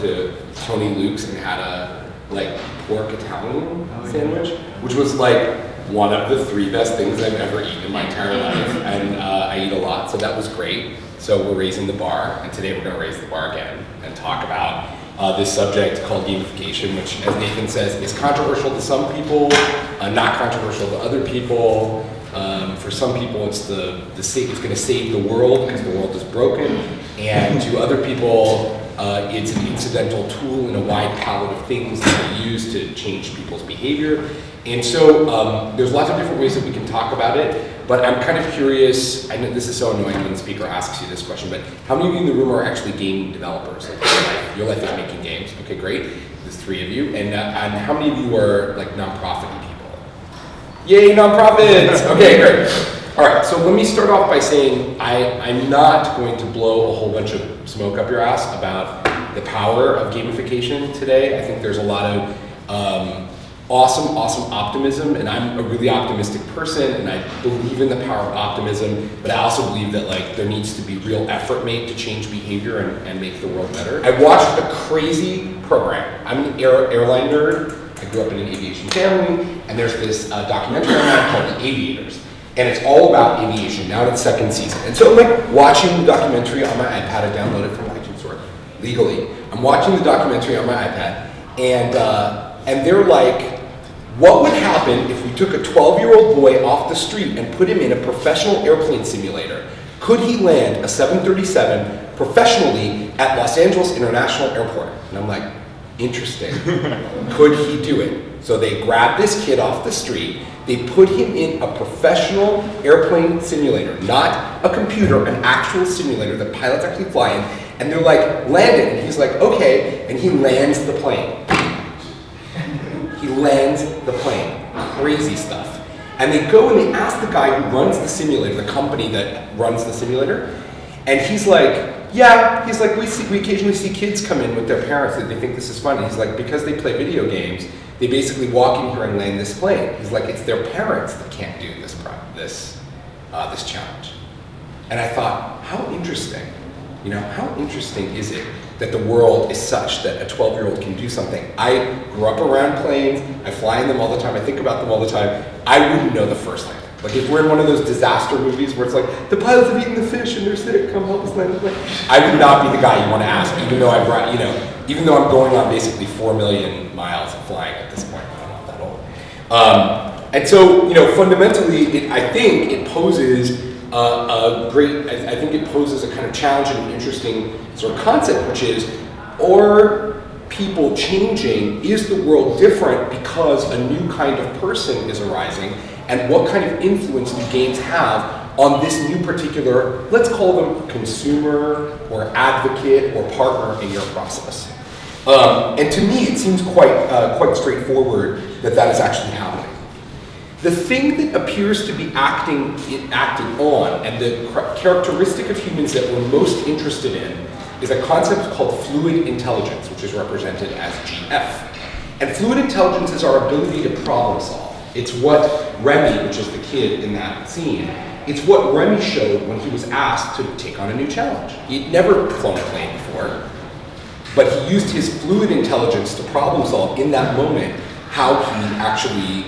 to Tony Luke's and had a pork Italian sandwich, which was one of the 3 best things I've ever eaten in my entire life, and I eat a lot, so that was great. So we're raising the bar, and today we're going to raise the bar again and talk about this subject called gamification, which, as Nathan says, is controversial to some people, not controversial to other people. For some people, it's going to save the world because the world is broken, and to other people, it's an incidental tool in a wide palette of things that we use to change people's behavior. And so there's lots of different ways that we can talk about it, but I'm kind of curious, I know this is so annoying when the speaker asks you this question, but how many of you in the room are actually game developers? Your life is making games. Okay, great. There's 3 of you. And how many of you are nonprofit people? Yay, nonprofits! Okay, great. All right, so let me start off by saying I'm not going to blow a whole bunch of smoke up your ass about the power of gamification today. I think there's a lot of awesome optimism, and I'm a really optimistic person, and I believe in the power of optimism, but I also believe that there needs to be real effort made to change behavior and make the world better. I watched a crazy program. I'm an airline nerd. I grew up in an aviation family, and there's this documentary on that called The Aviators, and it's all about aviation, now in its 2nd season. And so I'm watching the documentary on my iPad. I downloaded it from iTunes Store legally. I'm watching the documentary on my iPad, and they're like, what would happen if we took a 12-year-old boy off the street and put him in a professional airplane simulator? Could he land a 737 professionally at Los Angeles International Airport? And I'm like, interesting. Could he do it? So they grabbed this kid off the street, they put him in a professional airplane simulator, not a computer, an actual simulator that pilots actually fly in, and they're like, land it. And he's like, okay, and he lands the plane. He lands the plane. Crazy stuff. And they go and they ask the guy who runs the simulator, the company that runs the simulator, and he's like, yeah, he's like, we occasionally see kids come in with their parents that they think this is fun. He's like, because they play video games, they basically walk in here and land this plane. He's like, it's their parents that can't do this challenge. And I thought, how interesting. How interesting is it that the world is such that a 12-year-old can do something? I grew up around planes, I fly in them all the time, I think about them all the time. I wouldn't know the first thing. If we're in one of those disaster movies where it's like, the pilots have eaten the fish and they're sick, come help us land the plane. I would not be the guy you want to ask, even though even though I'm going on basically 4 million miles of flying at this point. I'm not that old. And so, fundamentally, I think it poses I think it poses a kind of challenging and interesting sort of concept, which is, are people changing? Is the world different because a new kind of person is arising? And what kind of influence do games have on this new particular, let's call them consumer or advocate or partner in your process? And to me, it seems quite straightforward that is actually happening. The thing that appears to be acting on, and the characteristic of humans that we're most interested in, is a concept called fluid intelligence, which is represented as GF. And fluid intelligence is our ability to problem solve. It's what Remy, which is the kid in that scene, it's what Remy showed when he was asked to take on a new challenge. He'd never flown a plane before, but he used his fluid intelligence to problem solve in that moment how he actually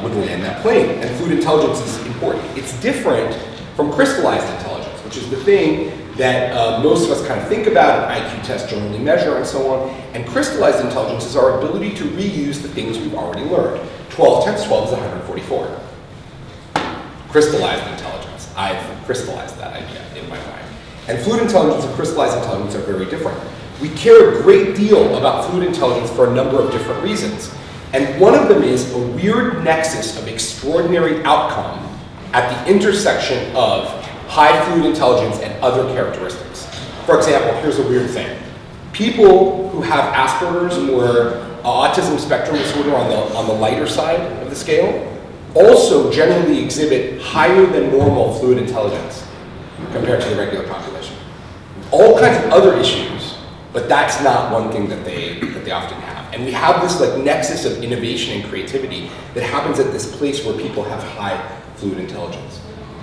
would land that plane. And fluid intelligence is important. It's different from crystallized intelligence, which is the thing that most of us kind of think about, and IQ tests generally measure, and so on. And crystallized intelligence is our ability to reuse the things we've already learned. 12 times 12 is 144. Crystallized intelligence. I've crystallized that idea in my mind. And fluid intelligence and crystallized intelligence are very different. We care a great deal about fluid intelligence for a number of different reasons. And one of them is a weird nexus of extraordinary outcome at the intersection of high fluid intelligence and other characteristics. For example, here's a weird thing. People who have Asperger's or autism spectrum disorder on the lighter side of the scale also generally exhibit higher than normal fluid intelligence compared to the regular population. All kinds of other issues, but that's not one thing that they often have. And we have this nexus of innovation and creativity that happens at this place where people have high fluid intelligence.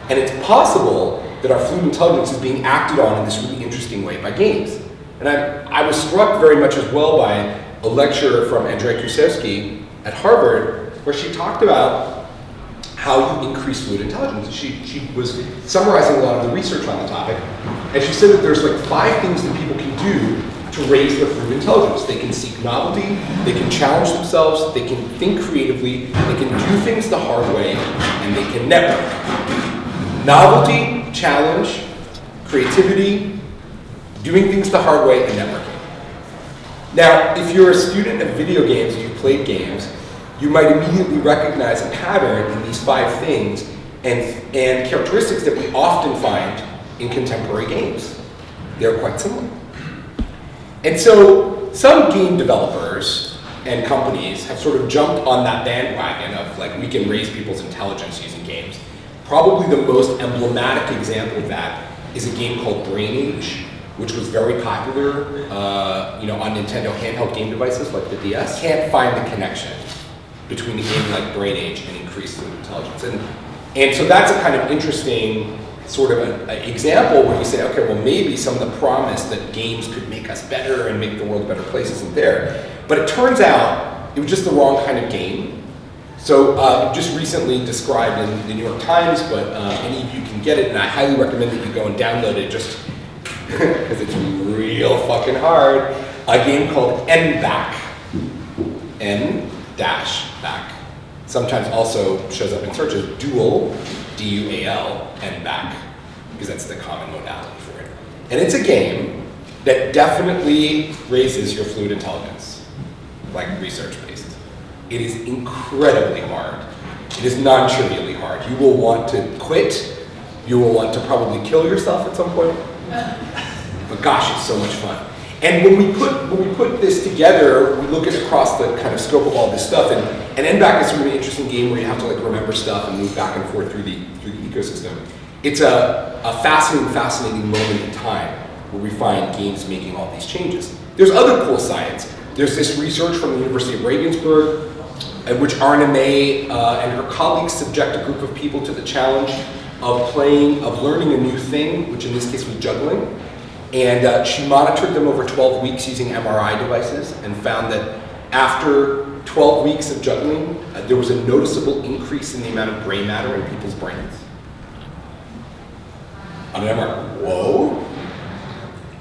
And it's possible that our fluid intelligence is being acted on in this really interesting way by games. And I was struck very much as well by a lecture from Andrea Kusewski at Harvard, where she talked about how you increase fluid intelligence. She was summarizing a lot of the research on the topic, and she said that there's like 5 things that people can do to raise their fluid intelligence. They can seek novelty, they can challenge themselves, they can think creatively, they can do things the hard way, and they can network. Novelty, challenge, creativity, doing things the hard way, and networking. Now, if you're a student of video games and you've played games, you might immediately recognize a pattern in these 5 things and characteristics that we often find in contemporary games. They're quite similar. And so some game developers and companies have sort of jumped on that bandwagon of like, we can raise people's intelligence using games. Probably the most emblematic example of that is a game called Brain Age, which was very popular on Nintendo handheld game devices like the DS. Can't find the connection between a game like Brain Age and increased fluid intelligence. And so that's a kind of interesting sort of an example where you say, okay, well maybe some of the promise that games could make us better and make the world a better place isn't there. But it turns out it was just the wrong kind of game. So just recently described in the New York Times, but any of you can get it, and I highly recommend that you go and download it just because it's real fucking hard. A game called N-Back. N-Back. Sometimes also shows up in searches, Dual, D-U-A-L, N-Back, because that's the common modality for it. And it's a game that definitely raises your fluid intelligence, like research-based. It is incredibly hard. It is non-trivially hard. You will want to quit. You will want to probably kill yourself at some point. But gosh, it's so much fun. And when we put this together, we look at across the kind of scope of all this stuff, and N-Back is a really interesting game where you have to like remember stuff and move back and forth through the ecosystem. It's a fascinating moment in time where we find games making all these changes. There's other cool science. There's this research from the University of Regensburg, in which Arna May and her colleagues subject a group of people to the challenge of learning a new thing, which in this case was juggling. And she monitored them over 12 weeks using MRI devices and found that after 12 weeks of juggling, there was a noticeable increase in the amount of gray matter in people's brains. On an MRI, whoa.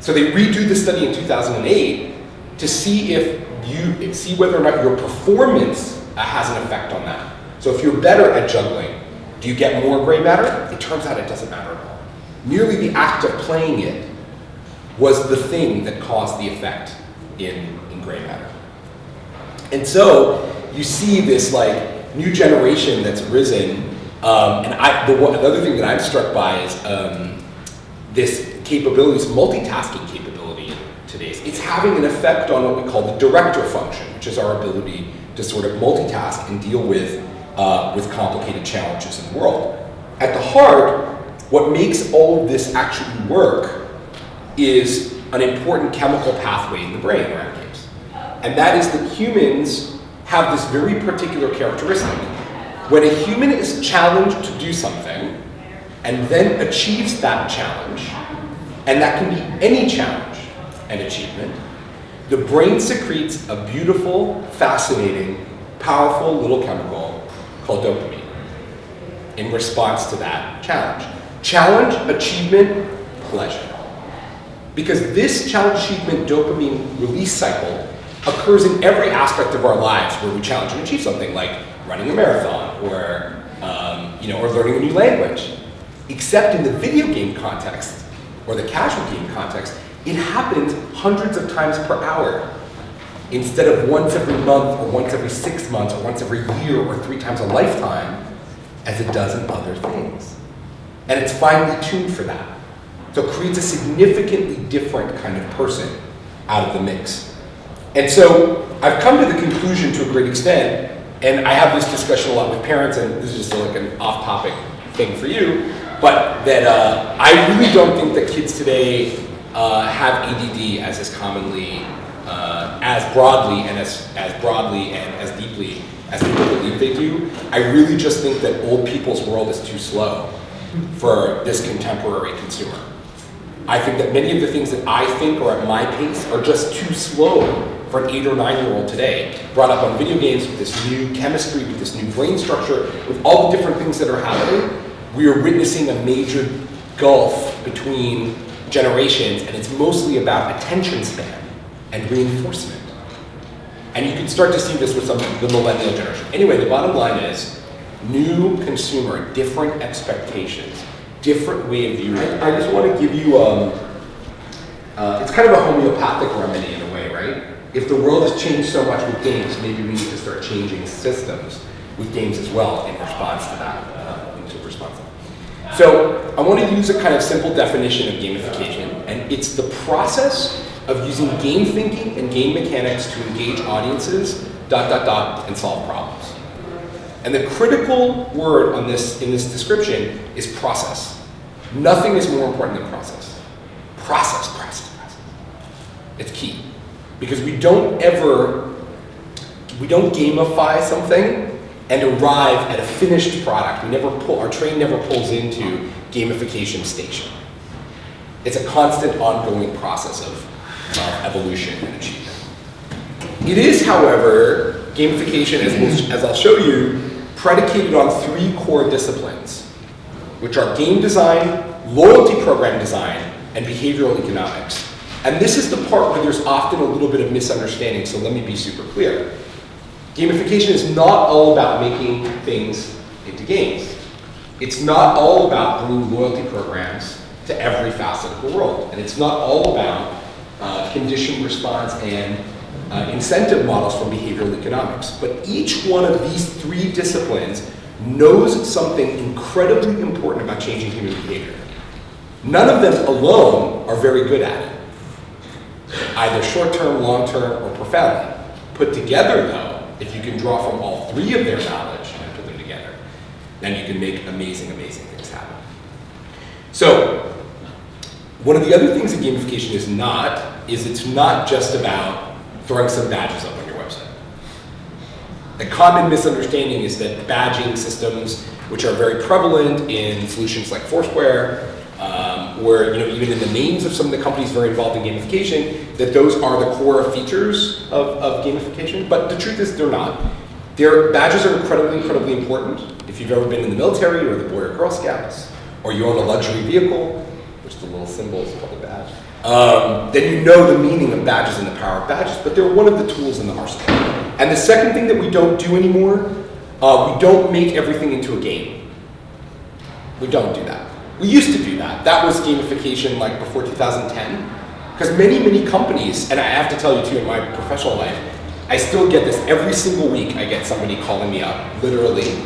So they redo the study in 2008 to see whether or not your performance has an effect on that. So if you're better at juggling, do you get more gray matter? It turns out it doesn't matter at all. Merely the act of playing it was the thing that caused the effect in gray matter. And so you see this like new generation that's risen, another thing that I'm struck by is this capability, this multitasking capability in today's. It's having an effect on what we call the director function, which is our ability to sort of multitask and deal with complicated challenges in the world. At the heart, what makes all of this actually work is an important chemical pathway in the brain around games. And that is that humans have this very particular characteristic. When a human is challenged to do something and then achieves that challenge, and that can be any challenge and achievement, the brain secretes a beautiful, fascinating, powerful little chemical called dopamine in response to that challenge. Challenge, achievement, pleasure. Because this challenge, achievement, dopamine release cycle occurs in every aspect of our lives where we challenge and achieve something, like running a marathon or learning a new language. Except in the video game context or the casual game context, it happens hundreds of times per hour instead of once every month or once every 6 months or once every year or 3 times a lifetime as it does in other things. And it's finely tuned for that. So it creates a significantly different kind of person out of the mix. And so I've come to the conclusion to a great extent, and I have this discussion a lot with parents, and this is just like an off-topic thing for you, but that I really don't think that kids today have ADD as is commonly, as broadly and as deeply as people believe they do. I really just think that old people's world is too slow for this contemporary consumer. I think that many of the things that I think are at my pace are just too slow for an 8 or 9-year-old today, brought up on video games with this new chemistry, with this new brain structure, with all the different things that are happening. We are witnessing a major gulf between generations, and it's mostly about attention span and reinforcement. And you can start to see this with some of the millennial generation. Anyway, the bottom line is, new consumer, different expectations, different way of viewing it. I just want to give you, it's kind of a homeopathic remedy in a way, right? If the world has changed so much with games, maybe we need to start changing systems with games as well in response to that. So I want to use a kind of simple definition of gamification, and it's the process of using game thinking and game mechanics to engage audiences, and solve problems. And the critical word on this in this description is process. Nothing is more important than process. Process. It's key. Because we don't gamify something and arrive at a finished product. Our train never pulls into gamification station. It's a constant ongoing process of evolution and achievement. It is, however, gamification, as I'll show you, predicated on 3 core disciplines, which are game design, loyalty program design, and behavioral economics. And this is the part where there's often a little bit of misunderstanding, so let me be super clear. Gamification is not all about making things into games. It's not all about bringing loyalty programs to every facet of the world. And it's not all about condition response and incentive models from behavioral economics. But each one of these 3 disciplines knows something incredibly important about changing human behavior. None of them alone are very good at it, either short-term, long-term, or profoundly. Put together, though, if you can draw from all 3 of their knowledge and put them together, then you can make amazing, amazing things happen. So, one of the other things that gamification is it's not just about throwing some badges up on your website. A common misunderstanding is that badging systems, which are very prevalent in solutions like Foursquare, where even in the names of some of the companies very involved in gamification, that those are the core features of gamification. But the truth is they're not. Their badges are incredibly, incredibly important. If you've ever been in the military or the Boy or Girl Scouts, or you own a luxury vehicle, which the little symbol is called a badge, then you know the meaning of badges and the power of badges, but they're one of the tools in the arsenal. And the second thing that we don't do anymore, we don't make everything into a game. We don't do that. We used to do that. That was gamification like before 2010. Because many companies, and I have to tell you too, in my professional life, I still get this every single week. I get somebody calling me up, literally,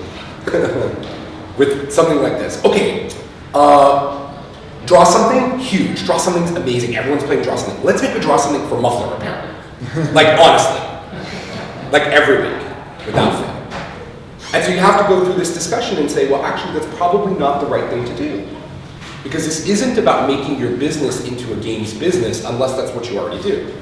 with something like this. Okay, draw something huge, draw something amazing. Everyone's playing draw something. Let's make a draw something for muffler repair. Like honestly, like every week, without fail. And so you have to go through this discussion and say, well, actually, that's probably not the right thing to do. Because this isn't about making your business into a games business unless that's what you already do.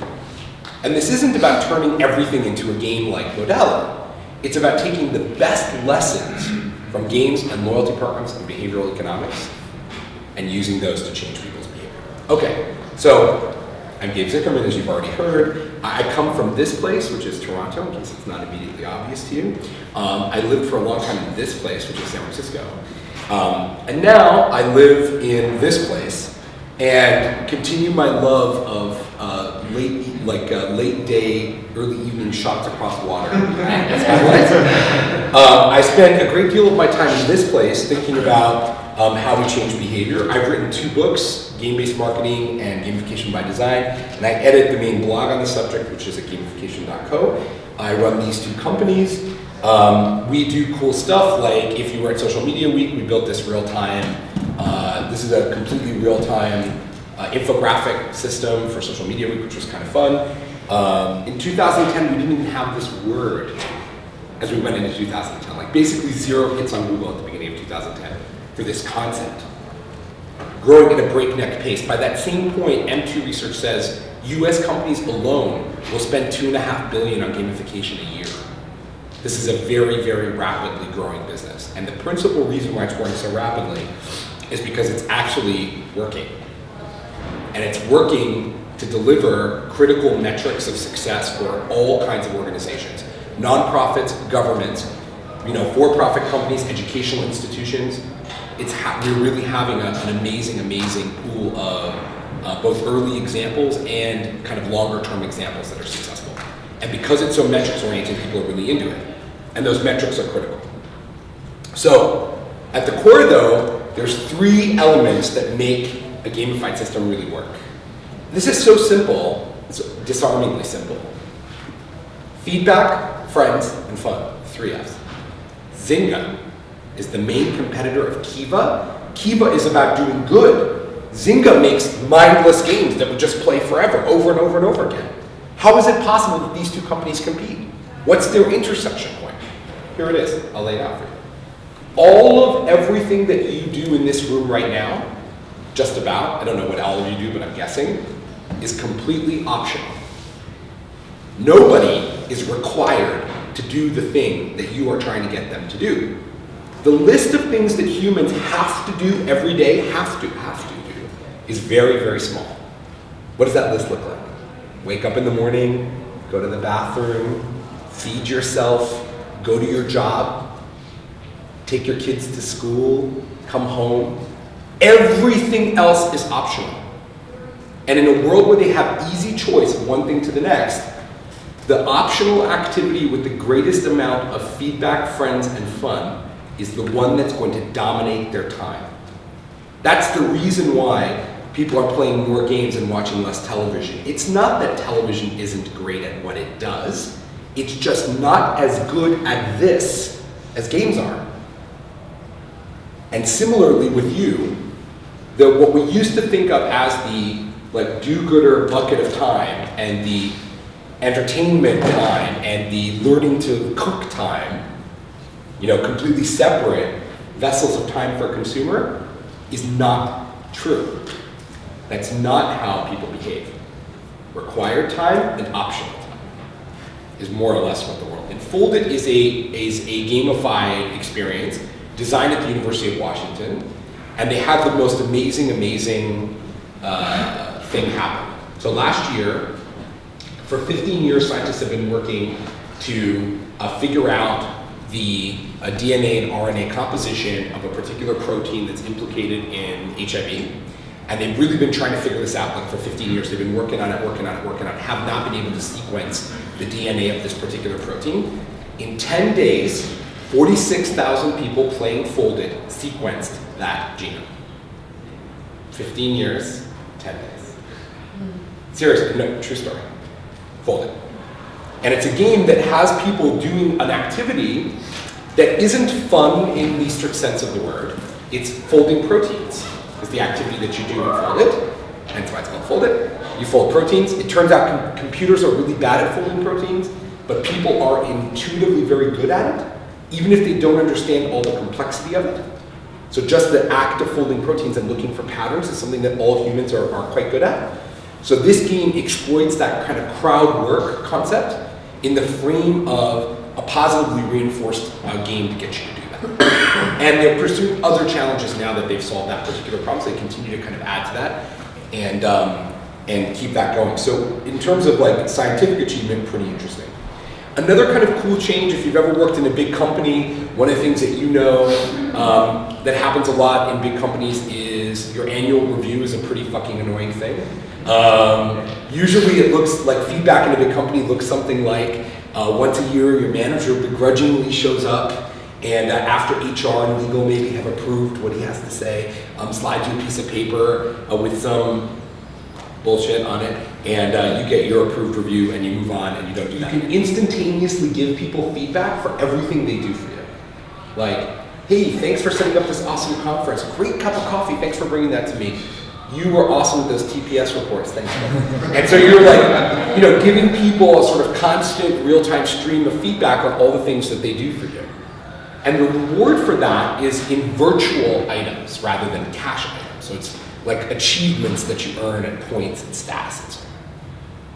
And this isn't about turning everything into a game-like modality. It's about taking the best lessons from games and loyalty programs and behavioral economics and using those to change people's behavior. Okay, so I'm Gabe Zichermann, as you've already heard. I come from this place, which is Toronto, in case it's not immediately obvious to you. I lived for a long time in this place, which is San Francisco. And now I live in this place and continue my love of late day, early evening shots across water. I spend a great deal of my time in this place thinking about how we change behavior. I've written 2 books, Game-Based Marketing and Gamification by Design, and I edit the main blog on the subject, which is at gamification.co. I run these 2 companies. We do cool stuff, like if you were at Social Media Week, we built this real-time, this is a completely real-time infographic system for Social Media Week, which was kind of fun. In 2010, we didn't even have this word as we went into 2010, like basically 0 hits on Google at the beginning of 2010 for this concept. Growing at a breakneck pace. By that same point, M2 research says US companies alone will spend $2.5 billion on gamification a year. This is a very, very rapidly growing business. And the principal reason why it's growing so rapidly is because it's actually working. and it's working to deliver critical metrics of success for all kinds of organizations, nonprofits, governments, for-profit companies, educational institutions. We're really having an amazing pool of both early examples and kind of longer-term examples that are successful. And because it's so metrics-oriented, people are really into it. And those metrics are critical. So, at the core though, there's 3 elements that make a gamified system really work. This is so simple, it's disarmingly simple. Feedback, friends, and fun, 3 Fs. Zynga is the main competitor of Kiva. Kiva is about doing good. Zynga makes mindless games that would just play forever, over and over and over again. How is it possible that these 2 companies compete? What's their intersection point? Here it is, I'll lay it out for you. All of everything that you do in this room right now, just about, I don't know what all of you do, but I'm guessing, is completely optional. Nobody is required to do the thing that you are trying to get them to do. The list of things that humans have to do every day, have to do, is very, very small. What does that list look like? Wake up in the morning, go to the bathroom, feed yourself, go to your job, take your kids to school, come home. Everything else is optional. And in a world where they have easy choice of one thing to the next, the optional activity with the greatest amount of feedback, friends, and fun is the one that's going to dominate their time. That's the reason why people are playing more games and watching less television. It's not that television isn't great at what it does, it's just not as good at this as games are. And similarly with you, what we used to think of as the do-gooder bucket of time and the entertainment time and the learning to cook time, completely separate vessels of time for a consumer, is not true. That's not how people behave. Required time and optional time is more or less what the world. And Foldit is a gamified experience designed at the University of Washington, and they had the most amazing thing happen. So last year, for 15 years, scientists have been working to figure out the DNA and RNA composition of a particular protein that's implicated in HIV. And they've really been trying to figure this out for 15 years. They've been working on it, have not been able to sequence the DNA of this particular protein. In 10 days, 46,000 people playing Foldit sequenced that genome. 15 years, 10 days. Seriously, no, true story. Foldit. And it's a game that has people doing an activity that isn't fun in the strict sense of the word. It's folding proteins. Is the activity that you do in Foldit, and that's why it's called Foldit. You fold proteins. It turns out computers are really bad at folding proteins, but people are intuitively very good at it, even if they don't understand all the complexity of it. So just the act of folding proteins and looking for patterns is something that all humans are quite good at. So this game exploits that kind of crowd work concept in the frame of a positively reinforced game to get you to do that. And they're pursuing other challenges now that they've solved that particular problem, so they continue to kind of add to that and keep that going. So in terms of scientific achievement, pretty interesting. Another kind of cool change, if you've ever worked in a big company, one of the things that that happens a lot in big companies is your annual review is a pretty fucking annoying thing. Usually it looks like feedback in a big company looks something like once a year your manager begrudgingly shows up and after HR and legal maybe have approved what he has to say, slides you a piece of paper with some bullshit on it, and you get your approved review and you move on and you don't do that. You can instantaneously give people feedback for everything they do for you. Like, hey, thanks for setting up this awesome conference. Great cup of coffee, thanks for bringing that to me. You were awesome with those TPS reports, thanks. And so you're giving people a sort of constant real-time stream of feedback on all the things that they do for you. And the reward for that is in virtual items rather than cash items. So it's like achievements that you earn and points and stats and so on,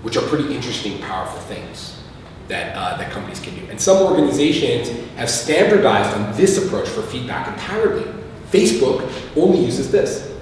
which are pretty interesting, powerful things that companies can do. And some organizations have standardized on this approach for feedback entirely. Facebook only uses this.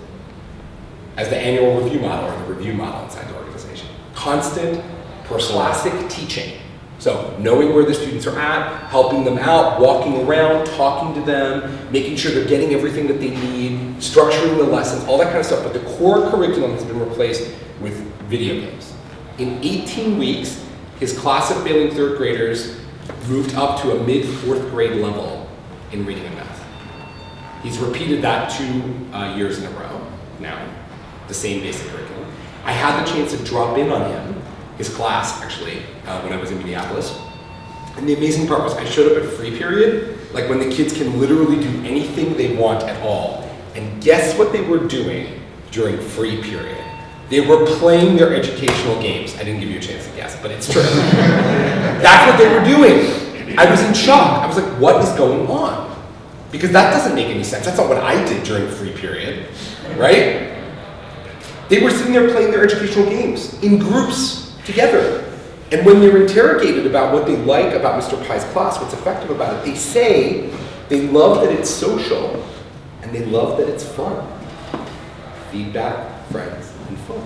as the annual review model or the review model inside the organization. Constant, classic teaching. So knowing where the students are at, helping them out, walking around, talking to them, making sure they're getting everything that they need, structuring the lessons, all that kind of stuff. But the core curriculum has been replaced with video games. In 18 weeks, his class of failing third graders moved up to a mid-fourth grade level in reading and math. He's repeated that 2 years in a row now, the same basic curriculum. I had the chance to drop in on him, his class actually, when I was in Minneapolis. And the amazing part was I showed up at free period, like when the kids can literally do anything they want at all. And guess what they were doing during free period? They were playing their educational games. I didn't give you a chance to guess, but it's true. That's what they were doing. I was in shock. I was like, what is going on? Because that doesn't make any sense. That's not what I did during free period, right? They were sitting there playing their educational games in groups together. And when they're interrogated about what they like about Mr. Pai's class, what's effective about it, they say they love that it's social and they love that it's fun. Feedback, friends, and fun.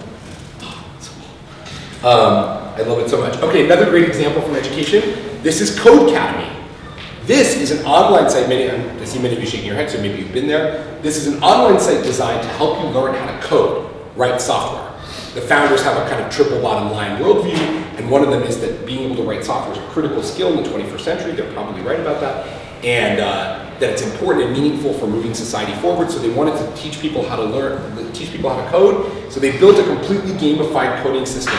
I love it so much. Okay, another great example from education. This is Codecademy. This is an online site, I see many of you shaking your head, so maybe you've been there. This is an online site designed to help you learn how to code, write software. The founders have a kind of triple bottom line worldview, and one of them is that being able to write software is a critical skill in the 21st century. They're probably right about that. And that it's important and meaningful for moving society forward, so they wanted to teach people how to teach people how to code. So they built a completely gamified coding system.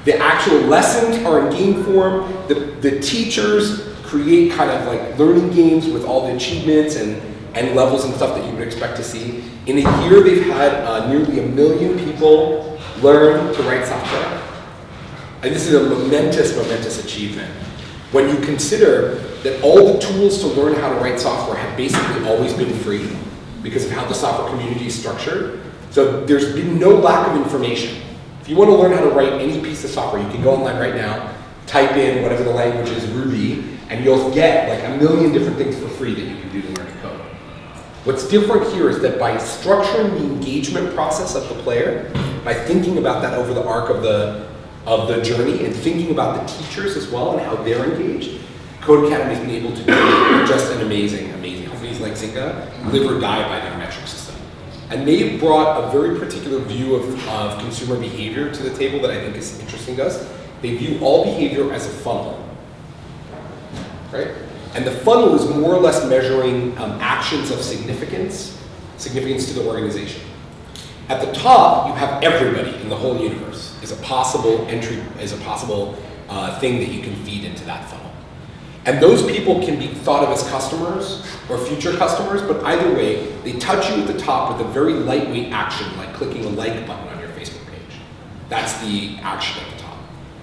The actual lessons are in game form. The teachers create kind of like learning games with all the achievements and levels and stuff that you would expect to see. In a year, they've had nearly 1 million people learn to write software. And this is a momentous, momentous achievement. When you consider that all the tools to learn how to write software have basically always been free because of how the software community is structured. So there's been no lack of information. If you want to learn how to write any piece of software, you can go online right now, type in whatever the language is, Ruby, and you'll get like 1 million different things for free that you can do to learn to code. What's different here is that by structuring the engagement process of the player, by thinking about that over the arc of the journey and thinking about the teachers as well and how they're engaged, Codecademy has been able to do just an amazing, amazing. Companies like Zynga live or die by their metric system. And they brought a very particular view of consumer behavior to the table that I think is interesting to us. They view all behavior as a funnel, right? And the funnel is more or less measuring actions of significance to the organization. At the top, you have everybody in the whole universe is a possible entry, is a possible thing that you can feed into that funnel. And those people can be thought of as customers or future customers, but either way, they touch you at the top with a very lightweight action, like clicking a like button on your Facebook page. That's the action at the top.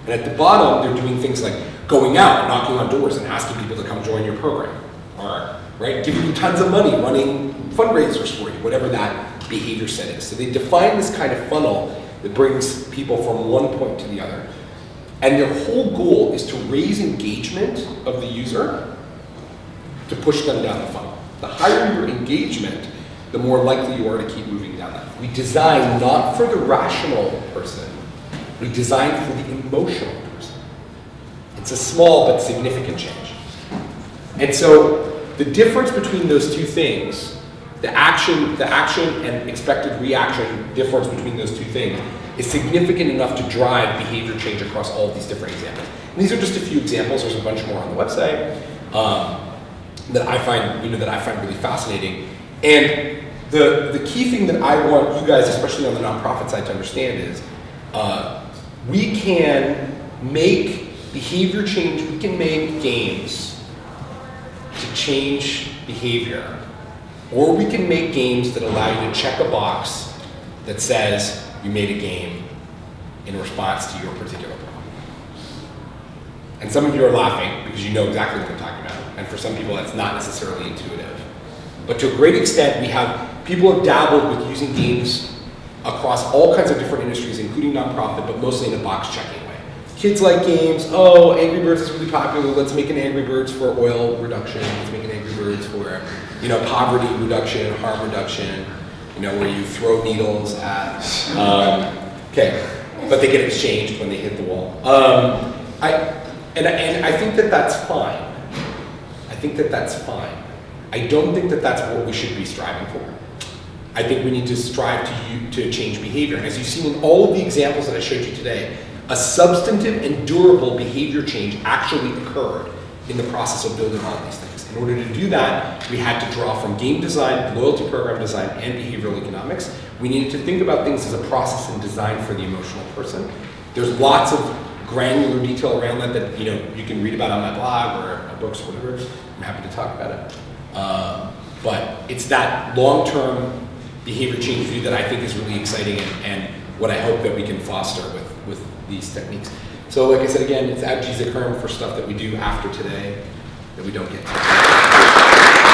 And at the bottom, they're doing things like going out and knocking on doors and asking people to come join your program, or right, giving you tons of money, running fundraisers for you, whatever that behavior set is. So they define this kind of funnel that brings people from one point to the other. And their whole goal is to raise engagement of the user to push them down the funnel. The higher your engagement, the more likely you are to keep moving down that. We design not for the rational person, we design for the emotional person. It's a small but significant change. And so the difference between those two things, the action and expected reaction difference between those two things is significant enough to drive behavior change across all of these different examples. And these are just a few examples. There's a bunch more on the website that I find really fascinating. And the key thing that I want you guys, especially on the nonprofit side, to understand is we can make behavior change. We can make games to change behavior, or we can make games that allow you to check a box that says you made a game in response to your particular problem. And some of you are laughing because you know exactly what I'm talking about. And for some people, that's not necessarily intuitive. But to a great extent, people have dabbled with using games across all kinds of different industries, including nonprofit, but mostly in a box checking way. Kids like games. Oh, Angry Birds is really popular. Let's make an Angry Birds for oil reduction. Let's make an Angry Birds for poverty reduction, harm reduction. where you throw needles at, okay, but they get exchanged when they hit the wall. I think that that's fine. I think that that's fine. I don't think that that's what we should be striving for. I think we need to strive to change behavior. And as you've seen in all of the examples that I showed you today, a substantive and durable behavior change actually occurred in the process of building all these things. In order to do that, we had to draw from game design, loyalty program design, and behavioral economics. We needed to think about things as a process and design for the emotional person. There's lots of granular detail around that you can read about on my blog or books or whatever. I'm happy to talk about it. But it's that long-term behavior change view that I think is really exciting and what I hope that we can foster with these techniques. So like I said again, it's at Zichermann for stuff that we do after today that we don't get to.